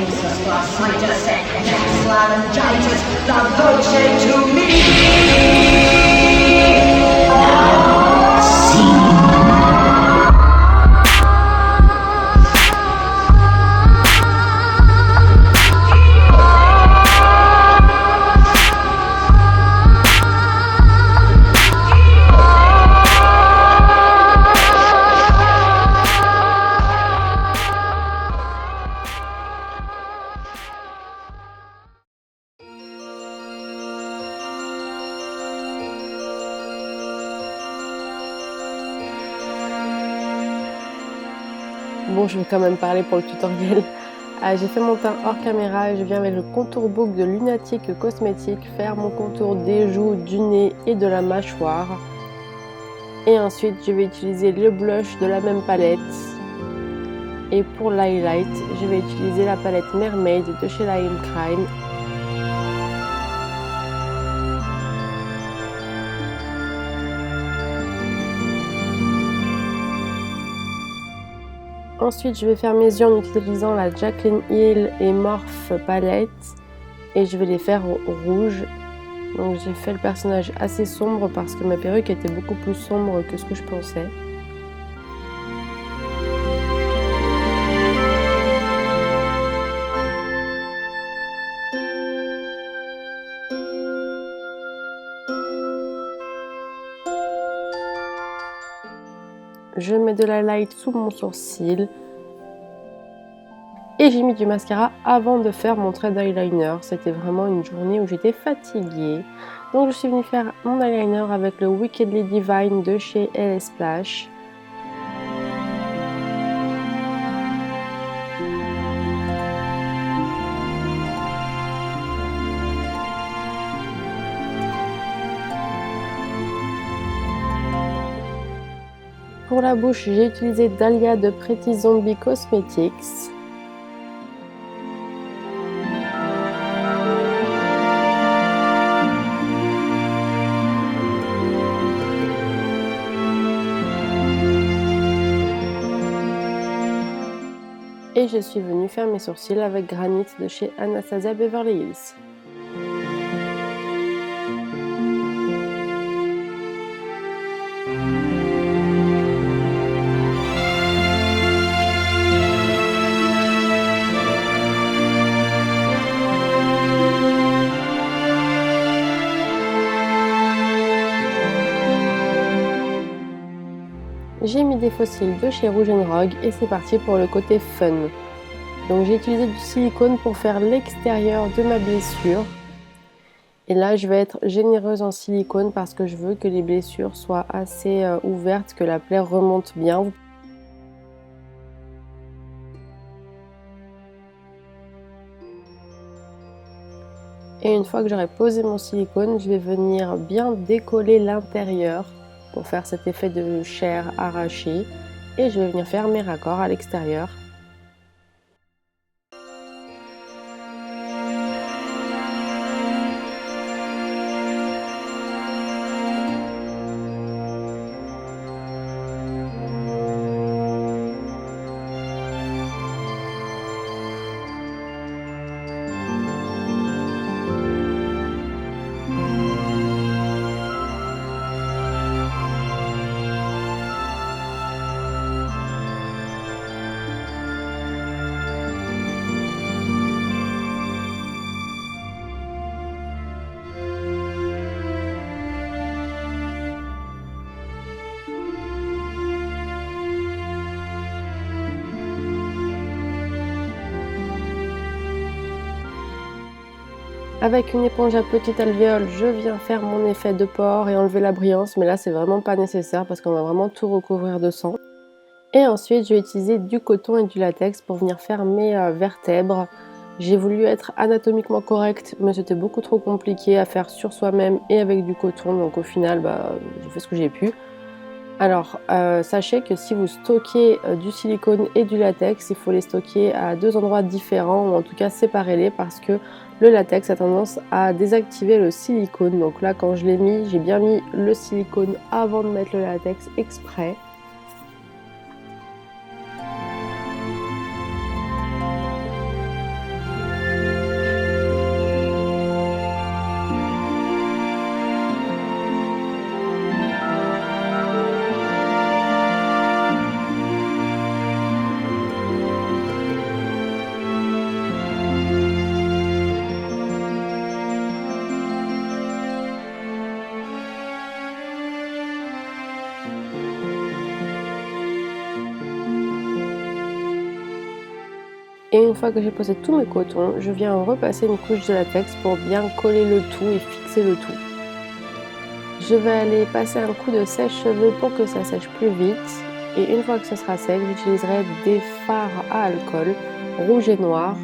Jesus bursitis, eccatex laryngitis, la voce to me. Bon, je vais quand même parler pour le tutoriel. J'ai fait mon teint hors caméra et je viens avec le contour book de Lunatic Cosmetics faire mon contour des joues, du nez et de la mâchoire. Et ensuite, je vais utiliser le blush de la même palette. Et pour l'highlight, je vais utiliser la palette Mermaid de chez La Crime. Ensuite, je vais faire mes yeux en utilisant la Jaclyn Hill et Morphe palette et je vais les faire au rouge. Donc j'ai fait le personnage assez sombre parce que ma perruque était beaucoup plus sombre que ce que je pensais. Je mets de la light sous mon sourcil et j'ai mis du mascara avant de faire mon trait d'eyeliner. C'était vraiment une journée où j'étais fatiguée. Donc je suis venue faire mon eyeliner avec le Wickedly Divine de chez LA Splash. Pour la bouche, j'ai utilisé Dahlia de Pretty Zombie Cosmetics. Et je suis venue faire mes sourcils avec Granit de chez Anastasia Beverly Hills. J'ai mis des fossiles de chez Rouge & Rogue et c'est parti pour le côté fun. Donc j'ai utilisé du silicone pour faire l'extérieur de ma blessure. Et là je vais être généreuse en silicone parce que je veux que les blessures soient assez ouvertes, que la plaie remonte bien. Et une fois que j'aurai posé mon silicone, je vais venir bien décoller l'intérieur pour faire cet effet de chair arrachée et je vais venir faire mes raccords à l'extérieur. Avec une éponge à petite alvéole, je viens faire mon effet de pore et enlever la brillance, mais là c'est vraiment pas nécessaire parce qu'on va vraiment tout recouvrir de sang. Et ensuite je vais utiliser du coton et du latex pour venir faire mes vertèbres. J'ai voulu être anatomiquement correcte, mais c'était beaucoup trop compliqué à faire sur soi-même et avec du coton, donc au final j'ai fait ce que j'ai pu. Alors sachez que si vous stockez du silicone et du latex, il faut les stocker à deux endroits différents, ou en tout cas séparez-les parce que le latex a tendance à désactiver le silicone. Donc là quand je l'ai mis, j'ai bien mis le silicone avant de mettre le latex exprès. Et une fois que j'ai posé tous mes cotons, je viens repasser une couche de latex pour bien coller le tout et fixer le tout. Je vais aller passer un coup de sèche-cheveux pour que ça sèche plus vite. Et une fois que ce sera sec, j'utiliserai des fards à alcool rouge et noir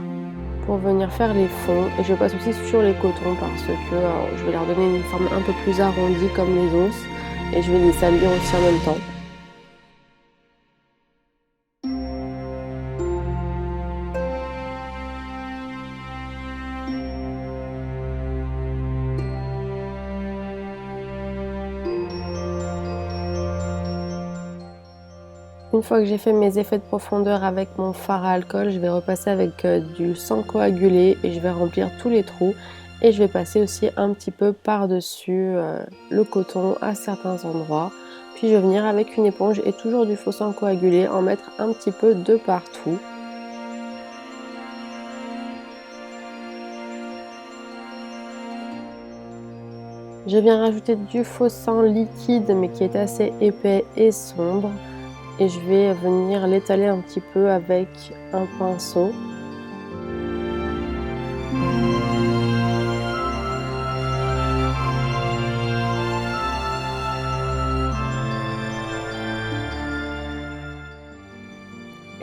pour venir faire les fonds. Et je passe aussi sur les cotons parce que je vais leur donner une forme un peu plus arrondie comme les os. Et je vais les salir aussi en même temps. Une fois que j'ai fait mes effets de profondeur avec mon fard à alcool, je vais repasser avec du sang coagulé et je vais remplir tous les trous. Et je vais passer aussi un petit peu par-dessus le coton à certains endroits. Puis je vais venir avec une éponge et toujours du faux sang coagulé en mettre un petit peu de partout. Je viens rajouter du faux sang liquide mais qui est assez épais et sombre. Et je vais venir l'étaler un petit peu avec un pinceau.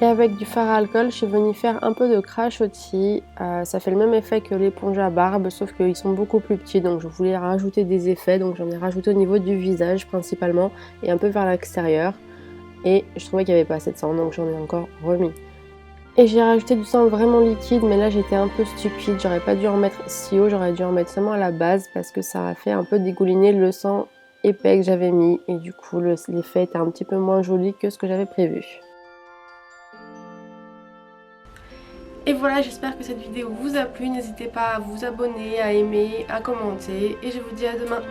Et avec du fard à alcool, je suis venue faire un peu de crachotis. Ça fait le même effet que l'éponge à barbe, sauf qu'ils sont beaucoup plus petits. Donc je voulais rajouter des effets. Donc j'en ai rajouté au niveau du visage principalement et un peu vers l'extérieur. Et je trouvais qu'il n'y avait pas assez de sang, donc j'en ai encore remis. Et j'ai rajouté du sang vraiment liquide, mais là j'étais un peu stupide. J'aurais pas dû en mettre si haut, j'aurais dû en mettre seulement à la base parce que ça a fait un peu dégouliner le sang épais que j'avais mis. Et du coup, l'effet était un petit peu moins joli que ce que j'avais prévu. Et voilà, j'espère que cette vidéo vous a plu. N'hésitez pas à vous abonner, à aimer, à commenter. Et je vous dis à demain.